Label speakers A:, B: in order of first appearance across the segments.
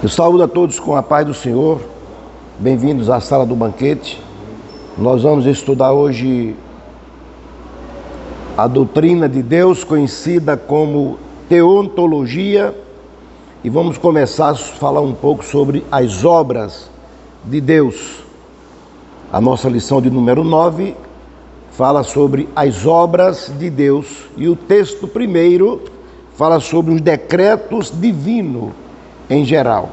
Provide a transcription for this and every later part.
A: Eu saúdo a todos com a paz do Senhor. Bem-vindos à sala do banquete. Nós vamos estudar hoje a doutrina de Deus, conhecida como teontologia, e vamos começar a falar um pouco sobre as obras de Deus. A nossa lição de número 9 fala sobre as obras de Deus, e o texto primeiro fala sobre os decretos divinos em geral.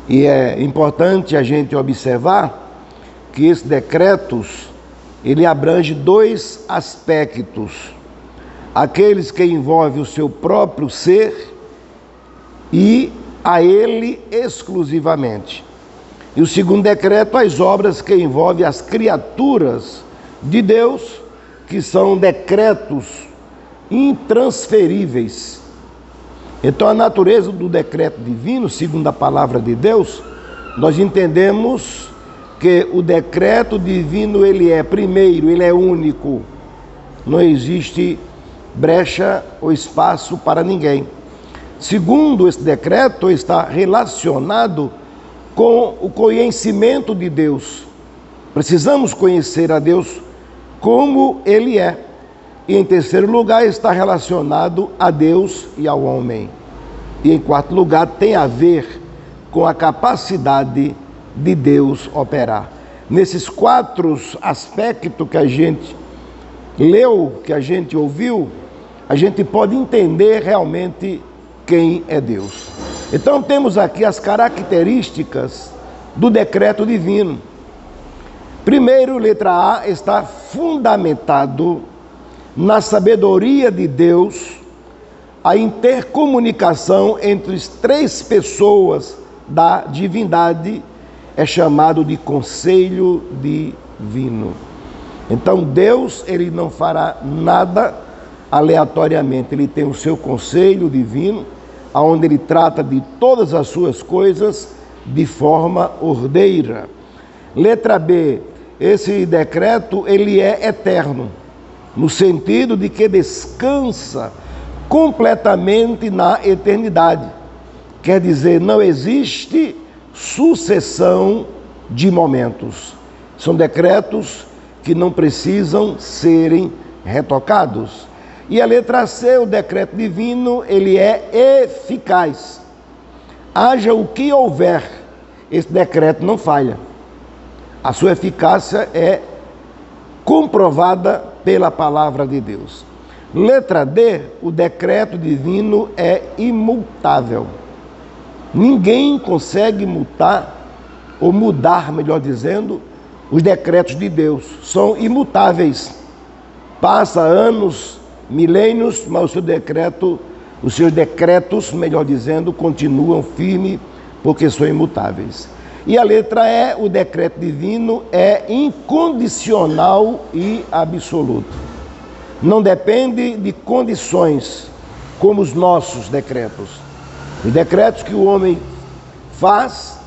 A: E é importante a gente observar que esses decretos, ele abrange dois aspectos: aqueles que envolvem o seu próprio ser e a ele exclusivamente. E o segundo decreto, as obras que envolvem as criaturas de Deus, que são decretos intransferíveis. Então, a natureza do decreto divino, segundo a palavra de Deus, nós entendemos que o decreto divino, ele é primeiro, ele é único. Não existe brecha ou espaço para ninguém. Segundo, esse decreto está relacionado com o conhecimento de Deus. Precisamos conhecer a Deus como Ele é. E em terceiro lugar, está relacionado a Deus e ao homem. E em quarto lugar, tem a ver com a capacidade de Deus operar. Nesses quatro aspectos que a gente leu, que a gente ouviu, a gente pode entender realmente quem é Deus. Então temos aqui as características do decreto divino. Primeiro, letra A, está fundamentado na sabedoria de Deus, a intercomunicação entre as três pessoas da divindade é chamado de conselho divino. Então Deus, ele não fará nada aleatoriamente, ele tem o seu conselho divino, onde ele trata de todas as suas coisas de forma ordeira. Letra B, esse decreto, ele é eterno, no sentido de que descansa completamente na eternidade. Quer dizer, não existe sucessão de momentos. São decretos que não precisam serem retocados. E a letra C, o decreto divino, ele é eficaz. Haja o que houver, esse decreto não falha. A sua eficácia é comprovada pela palavra de Deus. Letra D, o decreto divino é imutável. Ninguém consegue mutar, ou mudar, melhor dizendo, os decretos de Deus. São imutáveis. Passa anos, milênios, mas os seus decretos, melhor dizendo, continuam firmes, porque são imutáveis. E a letra E, o decreto divino é incondicional e absoluto. Não depende de condições, como os nossos decretos. Os decretos que o homem faz,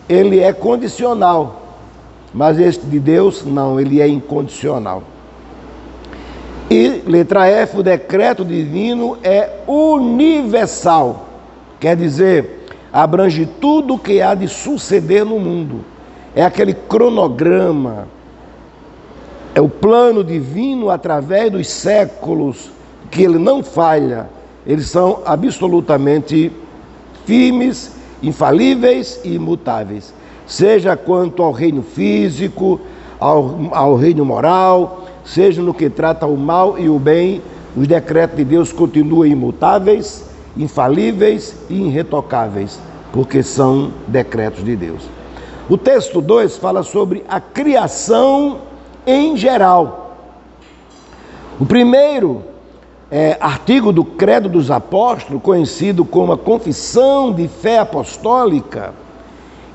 A: ele é condicional. Mas este de Deus, não, ele é incondicional. E letra F, o decreto divino é universal. Quer dizer, abrange tudo o que há de suceder no mundo. É aquele cronograma, é o plano divino através dos séculos, que ele não falha. Eles são absolutamente firmes, infalíveis e imutáveis. Seja quanto ao reino físico, ao reino moral, seja no que trata o mal e o bem, os decretos de Deus continuam imutáveis, infalíveis e irretocáveis, porque são decretos de Deus. O texto 2 fala sobre a criação em geral. O primeiro artigo do Credo dos Apóstolos, conhecido como a Confissão de Fé Apostólica,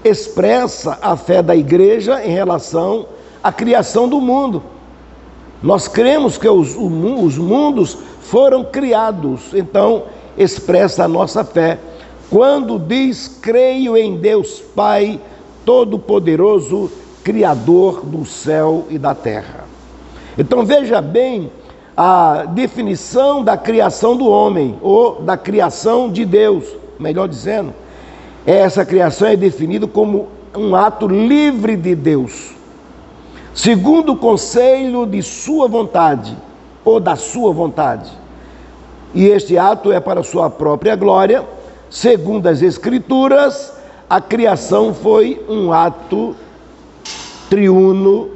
A: expressa a fé da igreja em relação à criação do mundo. Nós cremos que os mundos foram criados, então expressa a nossa fé quando diz: creio em Deus Pai Todo-Poderoso, Criador do céu e da terra. Então veja bem a definição da criação do homem, ou da criação de Deus, melhor dizendo. Essa criação é definida como um ato livre de Deus, segundo o conselho de sua vontade, ou da sua vontade. E este ato é para sua própria glória. Segundo as Escrituras, a criação foi um ato triuno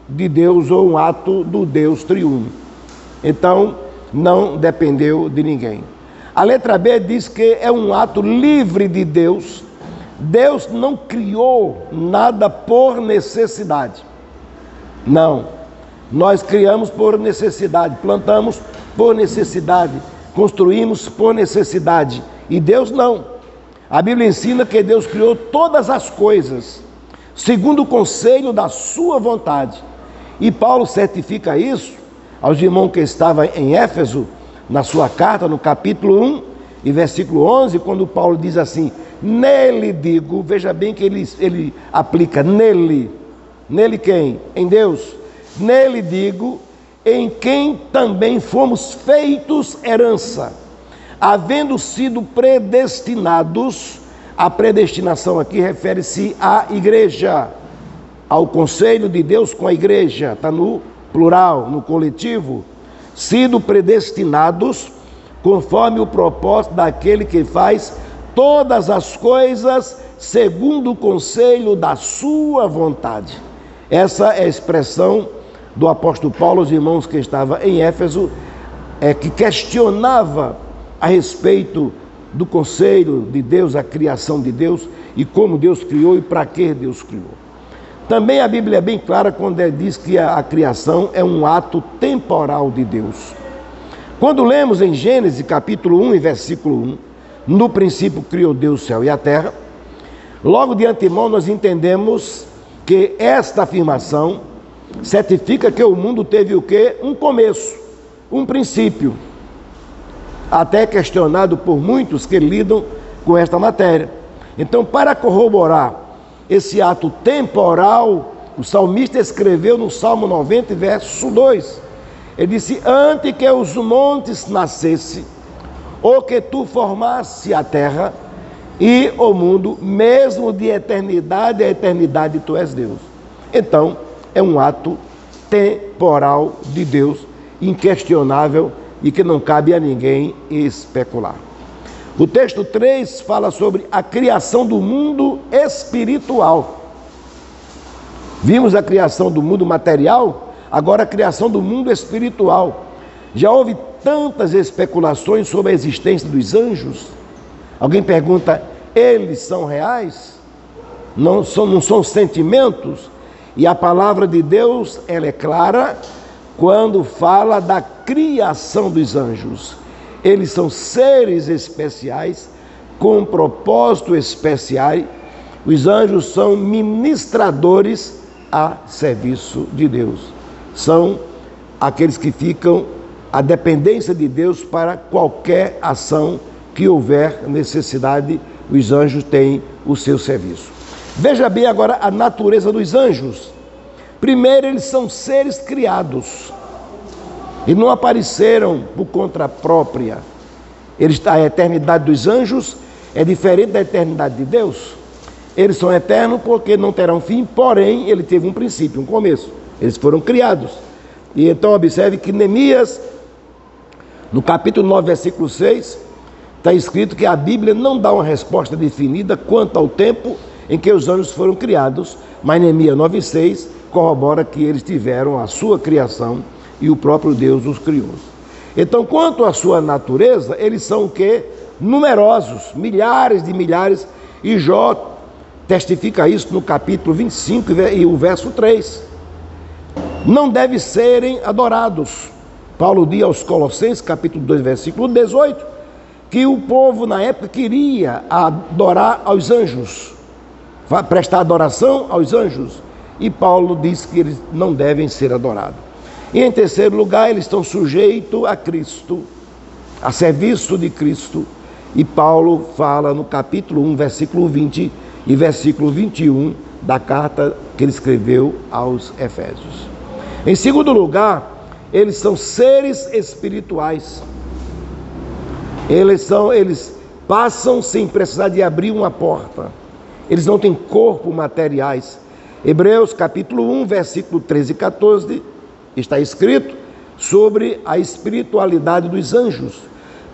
A: de Deus, ou um ato do Deus triuno. Então, não dependeu de ninguém. A letra B diz que é um ato livre de Deus. Deus não criou nada por necessidade. Não. Nós criamos por necessidade, plantamos por necessidade, construímos por necessidade. E Deus não. A Bíblia ensina que Deus criou todas as coisas segundo o conselho da sua vontade. E Paulo certifica isso aos irmãos que estavam em Éfeso, na sua carta, no capítulo 1 e versículo 11, quando Paulo diz assim: nele digo, veja bem que ele aplica nele. Nele quem? Em Deus. Nele digo, em quem também fomos feitos herança, havendo sido predestinados. A predestinação aqui refere-se à igreja, ao conselho de Deus com a igreja, está no plural, no coletivo. Sido predestinados conforme o propósito daquele que faz todas as coisas segundo o conselho da sua vontade. Essa é a expressão do apóstolo Paulo aos irmãos que estavam em Éfeso, que questionava a respeito do conselho de Deus, a criação de Deus, e como Deus criou e para que Deus criou. Também a Bíblia é bem clara quando diz que a criação é um ato temporal de Deus. Quando lemos em Gênesis capítulo 1 e versículo 1, no princípio criou Deus o céu e a terra, logo de antemão nós entendemos que esta afirmação certifica que o mundo teve o quê? Um começo, um princípio, até questionado por muitos que lidam com esta matéria. Então, para corroborar esse ato temporal, o salmista escreveu no Salmo 90, verso 2, ele disse: antes que os montes nascessem, ou que tu formasse a terra e o mundo, mesmo de eternidade a eternidade tu és Deus. Então, é um ato temporal de Deus, inquestionável, e que não cabe a ninguém especular. O texto 3 fala sobre a criação do mundo espiritual. Vimos a criação do mundo material, agora a criação do mundo espiritual. Já houve tantas especulações sobre a existência dos anjos. Alguém pergunta: eles são reais? Não são sentimentos? E a palavra de Deus, ela é clara quando fala da criação dos anjos. Eles são seres especiais, com propósito especial. Os anjos são ministradores a serviço de Deus. São aqueles que ficam à dependência de Deus para qualquer ação que houver necessidade. Os anjos têm o seu serviço. Veja bem agora a natureza dos anjos. Primeiro, eles são seres criados e não apareceram por conta própria. A eternidade dos anjos é diferente da eternidade de Deus. Eles são eternos porque não terão fim, porém, ele teve um princípio, um começo. Eles foram criados. E então observe que Neemias, no capítulo 9, versículo 6, está escrito que a Bíblia não dá uma resposta definida quanto ao tempo em que os anjos foram criados, mas Neemias 9,6 corrobora que eles tiveram a sua criação e o próprio Deus os criou. Então, quanto à sua natureza, eles são o quê? Numerosos, milhares de milhares, e Jó testifica isso no capítulo 25 e o verso 3. Não devem serem adorados. Paulo diz aos Colossenses, capítulo 2, versículo 18, que o povo na época queria adorar aos anjos, prestar adoração aos anjos, e Paulo diz que eles não devem ser adorados. E em terceiro lugar, eles estão sujeitos a Cristo, a serviço de Cristo, e Paulo fala no capítulo 1, versículo 20 e versículo 21 da carta que ele escreveu aos Efésios. Em segundo lugar, eles são seres espirituais. Eles passam sem precisar de abrir uma porta. Eles não têm corpo materiais. Hebreus capítulo 1, versículo 13 e 14, está escrito sobre a espiritualidade dos anjos.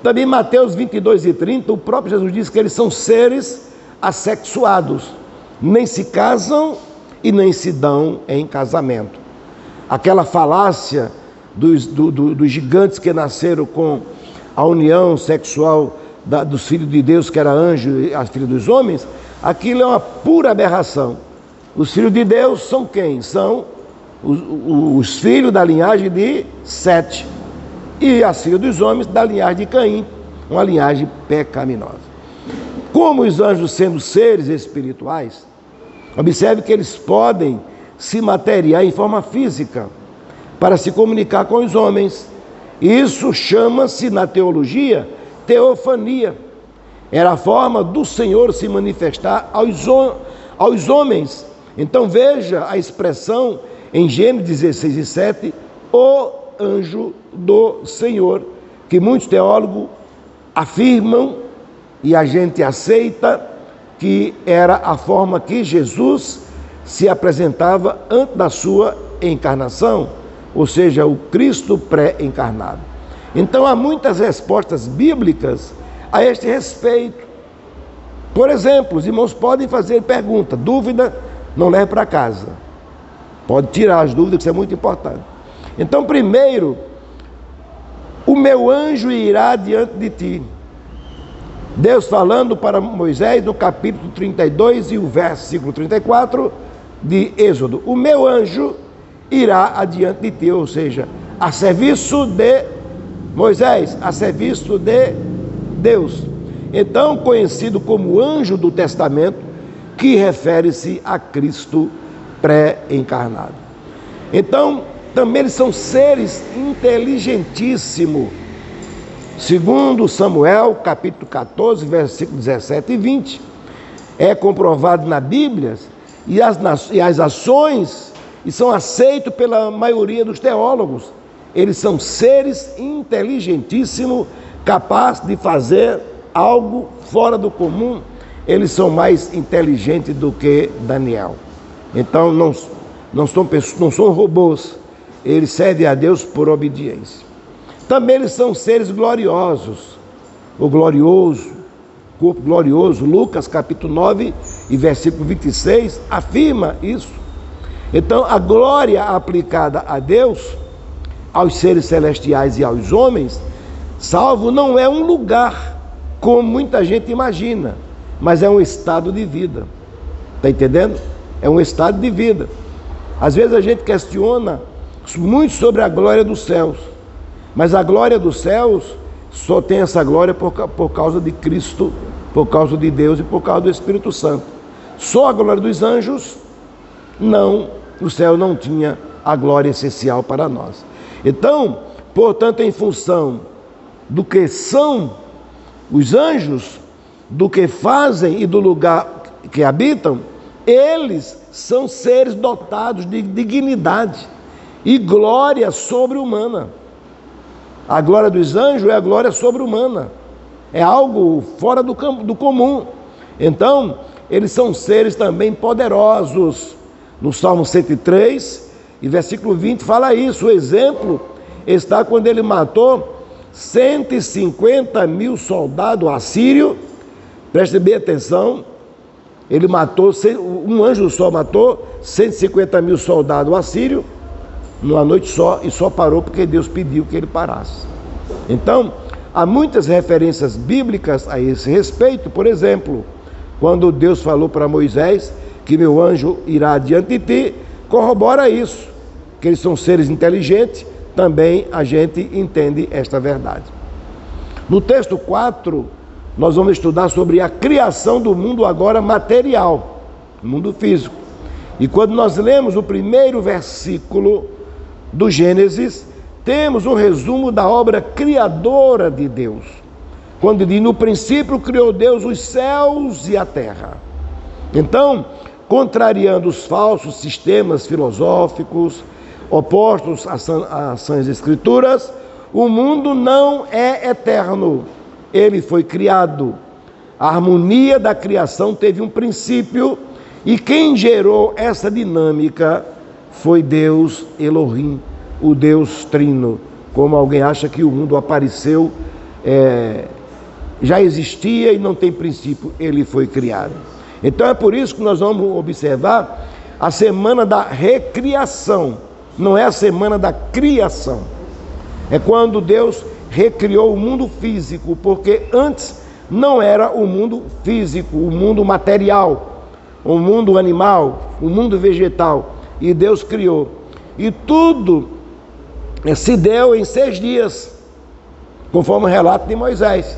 A: Também Mateus 22 e 30, o próprio Jesus diz que eles são seres assexuados, nem se casam e nem se dão em casamento. Aquela falácia dos gigantes que nasceram com a união sexual dos filhos de Deus, que era anjo e as filhas dos homens, aquilo é uma pura aberração. Os filhos de Deus são quem? São os filhos da linhagem de Sete, e as filhas dos homens da linhagem de Caim, uma linhagem pecaminosa. Como os anjos, sendo seres espirituais, observe que eles podem se materializar em forma física para se comunicar com os homens. Isso chama-se na teologia teofania. Era a forma do Senhor se manifestar aos homens. Então veja a expressão em Gênesis 16 e 7, o anjo do Senhor, que muitos teólogos afirmam, e a gente aceita, que era a forma que Jesus se apresentava antes da sua encarnação, ou seja, o Cristo pré-encarnado. Então há muitas respostas bíblicas a este respeito. Por exemplo, os irmãos podem fazer pergunta, dúvida, não leve para casa. Pode tirar as dúvidas, que isso é muito importante. Então, primeiro, o meu anjo irá diante de ti. Deus falando para Moisés no capítulo 32 e o versículo 34 de Êxodo. O meu anjo irá adiante de ti, ou seja, a serviço de Moisés, a serviço de Deus. Então, conhecido como anjo do testamento, que refere-se a Cristo pré-encarnado. Então, também eles são seres inteligentíssimos. Segundo Samuel, capítulo 14, versículos 17 e 20, é comprovado na Bíblia, e as ações, e são aceitos pela maioria dos teólogos. Eles são seres inteligentíssimos, capazes de fazer algo fora do comum. Eles são mais inteligentes do que Daniel. Então não são robôs, eles servem a Deus por obediência. Também eles são seres gloriosos, o glorioso, corpo glorioso. Lucas capítulo 9 e versículo 26 afirma isso. Então a glória aplicada a Deus, aos seres celestiais e aos homens, salvo não é um lugar, como muita gente imagina, mas é um estado de vida. Está entendendo? É um estado de vida. Às vezes a gente questiona muito sobre a glória dos céus, mas a glória dos céus só tem essa glória por causa de Cristo, por causa de Deus e por causa do Espírito Santo. Só a glória dos anjos, não, o céu não tinha a glória essencial para nós. Então, portanto, em função do que são os anjos, do que fazem e do lugar que habitam, eles são seres dotados de dignidade e glória sobre-humana. A glória dos anjos é a glória sobre-humana, é algo fora do comum. Então, eles são seres também poderosos. No Salmo 103, e versículo 20, fala isso. O exemplo está quando ele matou 150 mil soldados assírios. Preste bem atenção, ele matou, um anjo só matou 150 mil soldados assírios numa noite só, e só parou porque Deus pediu que ele parasse. Então, há muitas referências bíblicas a esse respeito. Por exemplo, quando Deus falou para Moisés que meu anjo irá diante de ti, corrobora isso, que eles são seres inteligentes. Também a gente entende esta verdade. No texto 4, nós vamos estudar sobre a criação do mundo agora material, mundo físico. E quando nós lemos o primeiro versículo do Gênesis, temos um resumo da obra criadora de Deus. Quando diz, no princípio criou Deus os céus e a terra. Então, contrariando os falsos sistemas filosóficos, opostos às sãs escrituras, o mundo não é eterno. Ele foi criado A harmonia da criação teve um princípio e quem gerou essa dinâmica foi Deus Elohim, o Deus Trino. Como alguém acha que o mundo apareceu, já existia e não tem princípio, ele foi criado. Então é por isso que nós vamos observar a semana da recriação, não é a semana da criação. É quando Deus recriou o mundo físico, porque antes não era o mundo físico, o mundo material, o mundo animal, o mundo vegetal, e Deus criou. E tudo se deu em 6 dias, conforme o relato de Moisés.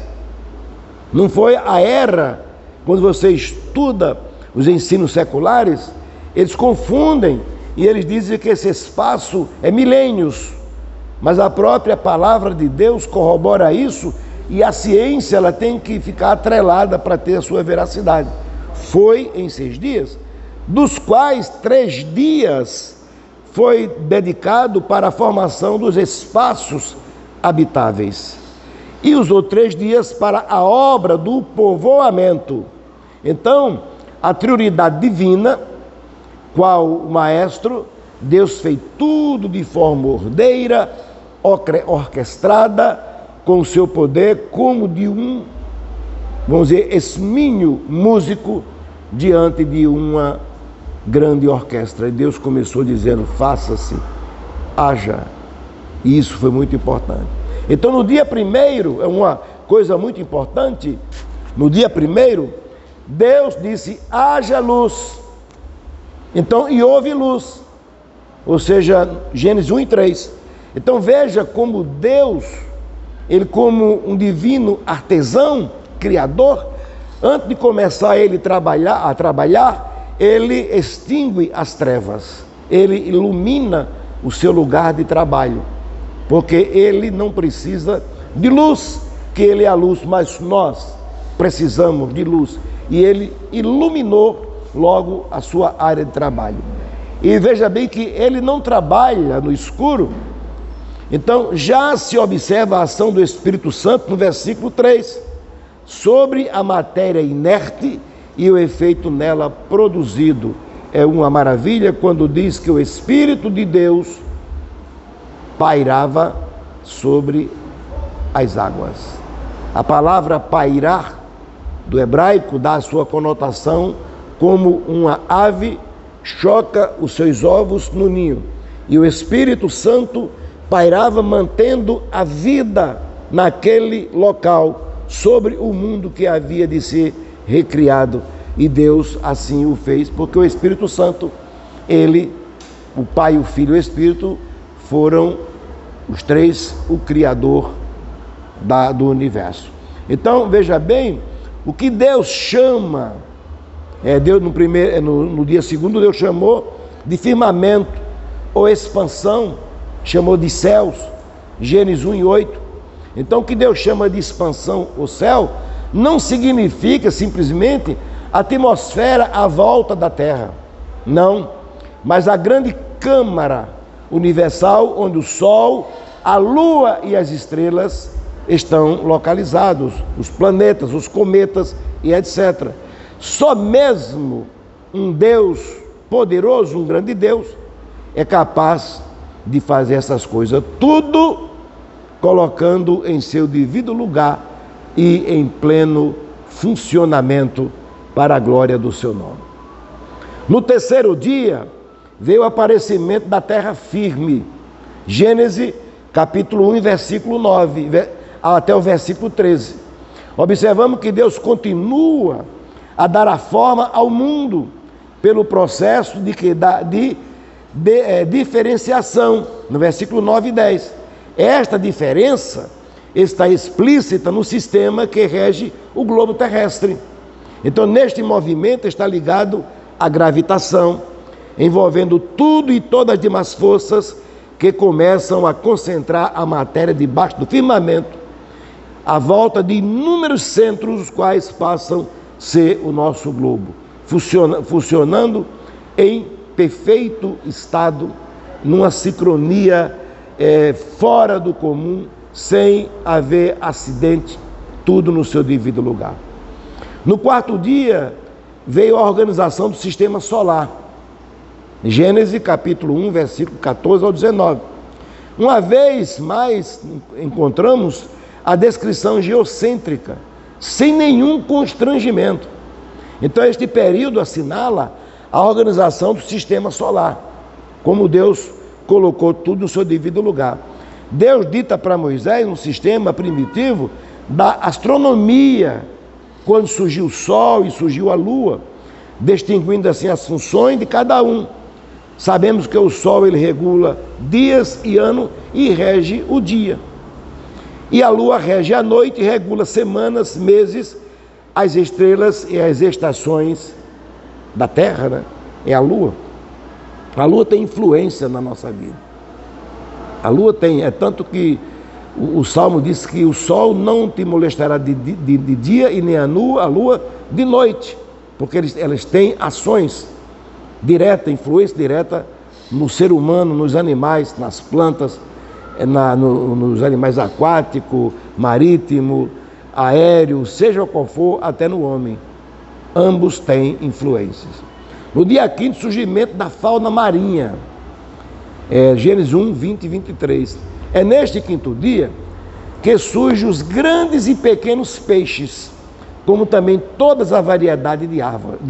A: Não foi a era, quando você estuda os ensinos seculares, eles confundem e eles dizem que esse espaço é milênios, mas a própria palavra de Deus corrobora isso e a ciência ela tem que ficar atrelada para ter a sua veracidade. Foi em 6 dias, dos quais 3 dias foi dedicado para a formação dos espaços habitáveis e os outros 3 dias para a obra do povoamento. Então, a trindade divina, qual o maestro, Deus fez tudo de forma ordeira, orquestrada, com o seu poder, como de um, vamos dizer, exímio músico diante de uma grande orquestra. E Deus começou dizendo, faça-se, haja. E isso foi muito importante. Então no dia primeiro, é uma coisa muito importante, no dia primeiro, Deus disse, haja luz. Então, e houve luz. Ou seja, Gênesis 1 e 3. Então veja como Deus, ele como um divino artesão, criador, antes de começar ele a trabalhar, ele extingue as trevas, ele ilumina o seu lugar de trabalho, porque ele não precisa de luz, que ele é a luz, mas nós precisamos de luz, e ele iluminou logo a sua área de trabalho. E veja bem que ele não trabalha no escuro. Então já se observa a ação do Espírito Santo no versículo 3, sobre a matéria inerte e o efeito nela produzido. É uma maravilha quando diz que o Espírito de Deus pairava sobre as águas. A palavra pairar, do hebraico, dá a sua conotação como uma ave choca os seus ovos no ninho. E o Espírito Santo pairava mantendo a vida naquele local, sobre o mundo que havia de ser recriado. E Deus assim o fez, porque o Espírito Santo, ele, o Pai, o Filho e o Espírito, foram os 3 o Criador do universo. Então, veja bem, o que Deus chama, Deus no dia segundo, Deus chamou de firmamento, ou expansão, chamou de céus, Gênesis 1 e 8. Então, o que Deus chama de expansão, o céu, não significa simplesmente a atmosfera à volta da Terra, não, mas a grande câmara universal, onde o Sol, a Lua e as estrelas estão localizados, os planetas, os cometas e etc. Só mesmo um Deus poderoso, um grande Deus, é capaz de fazer essas coisas, tudo colocando em seu devido lugar e em pleno funcionamento para a glória do seu nome. No terceiro dia, veio o aparecimento da terra firme. Gênesis capítulo 1, versículo 9, até o versículo 13. Observamos que Deus continua a dar a forma ao mundo pelo processo de diferenciação, no versículo 9 e 10. Esta diferença está explícita no sistema que rege o globo terrestre. Então, neste movimento está ligado a gravitação, envolvendo tudo e todas as demais forças que começam a concentrar a matéria debaixo do firmamento, à volta de inúmeros centros, os quais passam a ser o nosso globo, funcionando em perfeito estado, numa sincronia fora do comum, sem haver acidente, tudo no seu devido lugar. No quarto dia, veio a organização do sistema solar. Gênesis capítulo 1, versículo 14 ao 19. Uma vez mais, encontramos a descrição geocêntrica, sem nenhum constrangimento. Então, este período assinala a organização do sistema solar, como Deus colocou tudo no seu devido lugar. Deus dita para Moisés um sistema primitivo da astronomia, quando surgiu o Sol e surgiu a Lua, distinguindo assim as funções de cada um. Sabemos que o Sol ele regula dias e ano e rege o dia. E a Lua rege a noite e regula semanas, meses, as estrelas e as estações da Terra, né? É a Lua. A Lua tem influência na nossa vida. A Lua tem, é tanto que o Salmo diz que o Sol não te molestará de dia e nem a Lua de noite, porque elas têm ações direta, influência direta no ser humano, nos animais, nas plantas, nos animais aquáticos, marítimo, aéreo, seja qual for, até no homem. Ambos têm influências. No dia 5º, surgimento da fauna marinha. Gênesis 1, 20 e 23. É neste 5º dia que surgem os grandes e pequenos peixes, como também todas a variedade de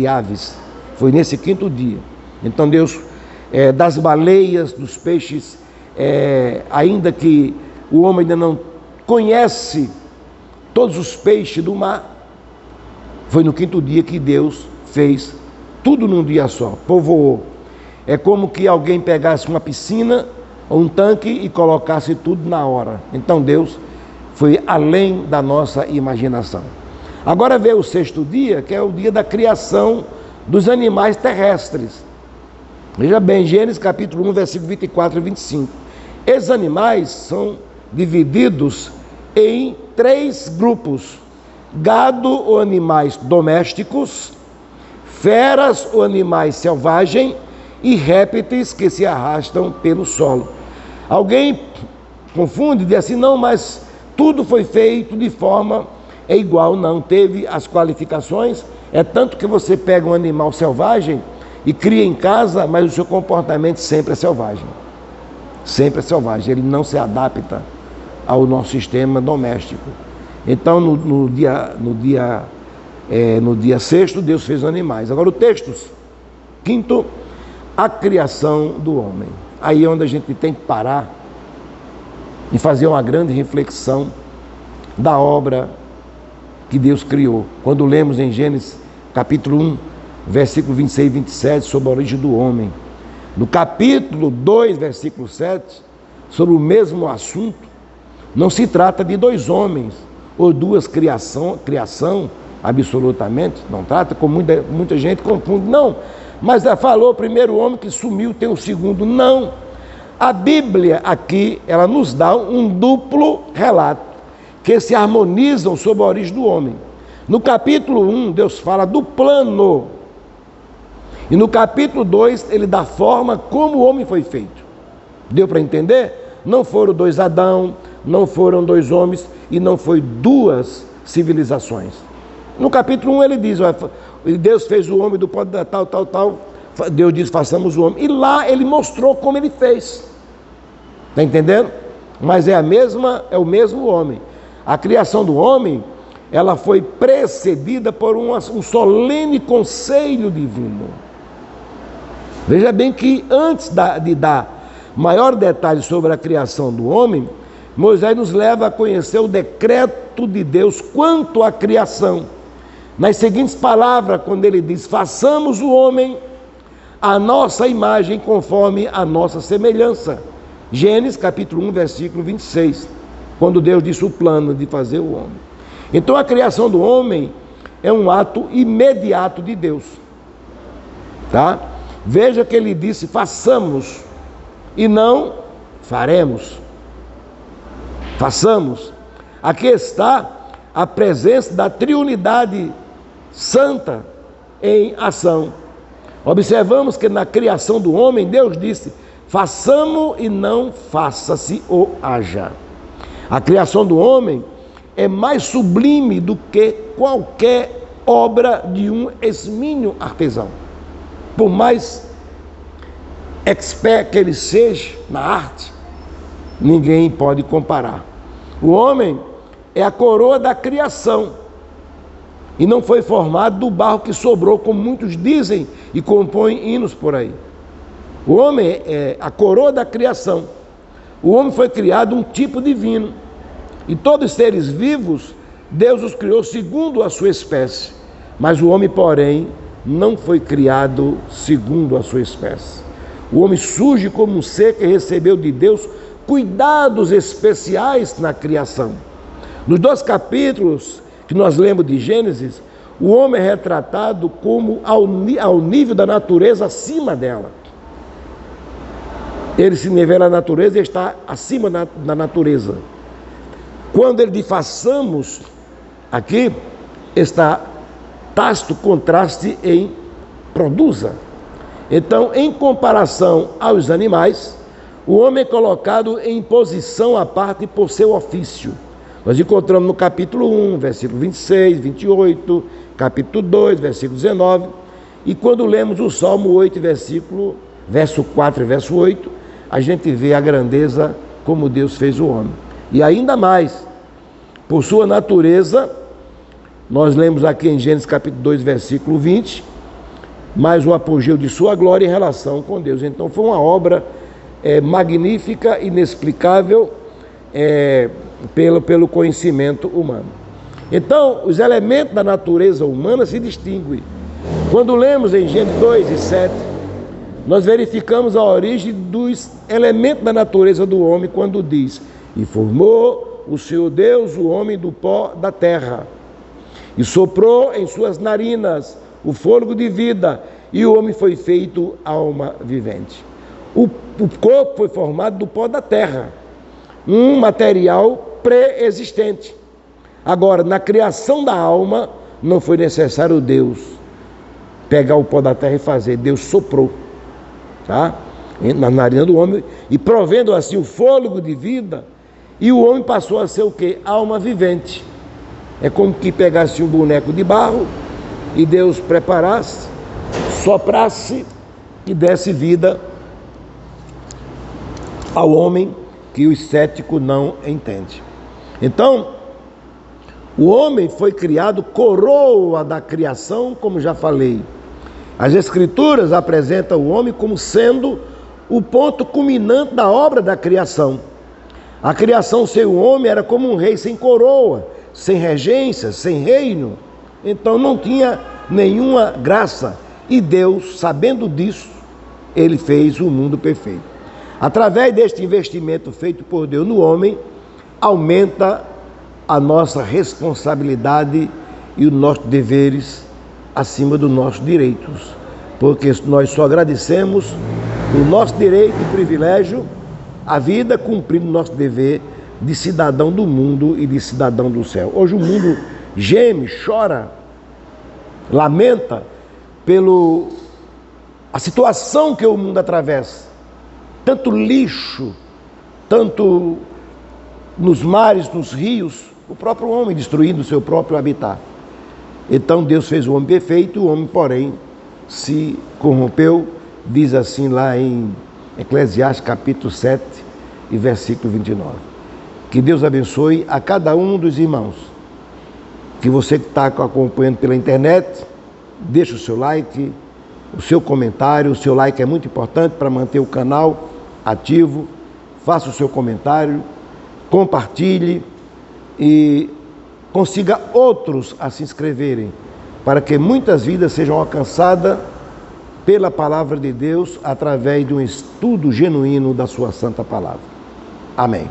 A: aves. Foi nesse 5º dia. Então Deus, das baleias, dos peixes, ainda que o homem ainda não conhece todos os peixes do mar, foi no 5º dia que Deus fez tudo num dia só, povoou. É como que alguém pegasse uma piscina ou um tanque e colocasse tudo na hora. Então Deus foi além da nossa imaginação. Agora veio o 6º dia, que é o dia da criação dos animais terrestres. Veja bem, Gênesis capítulo 1, versículo 24 e 25. Esses animais são divididos em 3 grupos: gado ou animais domésticos, feras ou animais selvagens e répteis que se arrastam pelo solo. Alguém confunde e diz assim: não, mas tudo foi feito de forma igual. Não, teve as qualificações. É tanto que você pega um animal selvagem e cria em casa, mas o seu comportamento sempre é selvagem. Sempre é selvagem, ele não se adapta ao nosso sistema doméstico. Então, no dia 6º, Deus fez os animais. Agora, o texto 5º, a criação do homem. Aí é onde a gente tem que parar e fazer uma grande reflexão da obra que Deus criou. Quando lemos em Gênesis capítulo 1, versículo 26 e 27, sobre a origem do homem. No capítulo 2, versículo 7, sobre o mesmo assunto, não se trata de 2 homens ou 2 criação, absolutamente, não trata, como muita gente confunde, não, mas falou o primeiro homem que sumiu, tem o segundo, não. A Bíblia aqui, ela nos dá um duplo relato, que se harmonizam sobre a origem do homem. No capítulo 1, Deus fala do plano, e no capítulo 2, ele dá forma como o homem foi feito. Deu para entender? Não foram 2 Adão, não foram 2 homens, e não foi 2 civilizações. No capítulo 1 ele diz: Deus fez o homem do pó da tal. Deus diz: façamos o homem. E lá ele mostrou como ele fez. Está entendendo? Mas é o mesmo homem. A criação do homem, ela foi precedida por um solene conselho divino. Veja bem que antes de dar maior detalhe sobre a criação do homem, Moisés nos leva a conhecer o decreto de Deus quanto à criação. Nas seguintes palavras, quando ele diz: façamos o homem a nossa imagem, conforme a nossa semelhança. Gênesis capítulo 1, versículo 26, quando Deus disse o plano de fazer o homem. Então a criação do homem é um ato imediato de Deus. Tá? Veja que ele disse: façamos, e não faremos. Façamos. Aqui está a presença da triunidade santa em ação. Observamos que na criação do homem, Deus disse: façamos e não faça-se ou haja. A criação do homem é mais sublime do que qualquer obra de um exímio artesão. Por mais expert que ele seja na arte, ninguém pode comparar. O homem é a coroa da criação e não foi formado do barro que sobrou, como muitos dizem e compõem hinos por aí. O homem é a coroa da criação. O homem foi criado um tipo divino. E todos os seres vivos, Deus os criou segundo a sua espécie. Mas o homem, porém, não foi criado segundo a sua espécie. O homem surge como um ser que recebeu de Deus cuidados especiais na criação. Nos 2 capítulos que nós lemos de Gênesis, o homem é retratado como ao nível da natureza acima dela. Ele se nivela à natureza e está acima da natureza. Quando ele diz façamos, aqui está tácito contraste em produza. Então, em comparação aos animais, o homem é colocado em posição à parte por seu ofício. Nós encontramos no capítulo 1, versículo 26, 28, capítulo 2, versículo 19, e quando lemos o Salmo 8, verso 4 e verso 8, a gente vê a grandeza como Deus fez o homem. E ainda mais, por sua natureza, nós lemos aqui em Gênesis capítulo 2, versículo 20, mas o apogeu de sua glória em relação com Deus. Então foi uma obra magnífica, inexplicável, pelo conhecimento humano. Então, os elementos da natureza humana se distinguem. Quando lemos em Gênesis 2 e 7, nós verificamos a origem dos elementos da natureza do homem, quando diz: e formou o Senhor Deus o homem do pó da terra, e soprou em suas narinas o fôlego de vida, e o homem foi feito alma vivente. O corpo foi formado do pó da terra, um material pré-existente. Agora, na criação da alma, não foi necessário Deus pegar o pó da terra e fazer. Deus soprou, tá? Na narina do homem, e provendo assim o fôlego de vida, e o homem passou a ser o quê? Alma vivente. É como que pegasse um boneco de barro e Deus preparasse, soprasse e desse vida ao homem, que o cético não entende. Então, o homem foi criado coroa da criação, como já falei. As Escrituras apresentam o homem como sendo o ponto culminante da obra da criação. A criação sem o homem era como um rei sem coroa, sem regência, sem reino. Então não tinha nenhuma graça. E Deus, sabendo disso, Ele fez o mundo perfeito. Através deste investimento feito por Deus no homem, aumenta a nossa responsabilidade e os nossos deveres acima dos nossos direitos. Porque nós só agradecemos o nosso direito e privilégio, a vida, cumprindo o nosso dever de cidadão do mundo e de cidadão do céu. Hoje o mundo geme, chora, lamenta a situação que o mundo atravessa. Tanto lixo, tanto nos mares, nos rios, o próprio homem destruindo o seu próprio habitat. Então Deus fez o homem perfeito, o homem, porém, se corrompeu, diz assim lá em Eclesiastes capítulo 7 e versículo 29. Que Deus abençoe a cada um dos irmãos. Que você que está acompanhando pela internet, deixe o seu like, o seu comentário. O seu like é muito importante para manter o canal ativo. Faça o seu comentário, compartilhe e consiga outros a se inscreverem, para que muitas vidas sejam alcançadas pela palavra de Deus através de um estudo genuíno da sua santa palavra. Amém.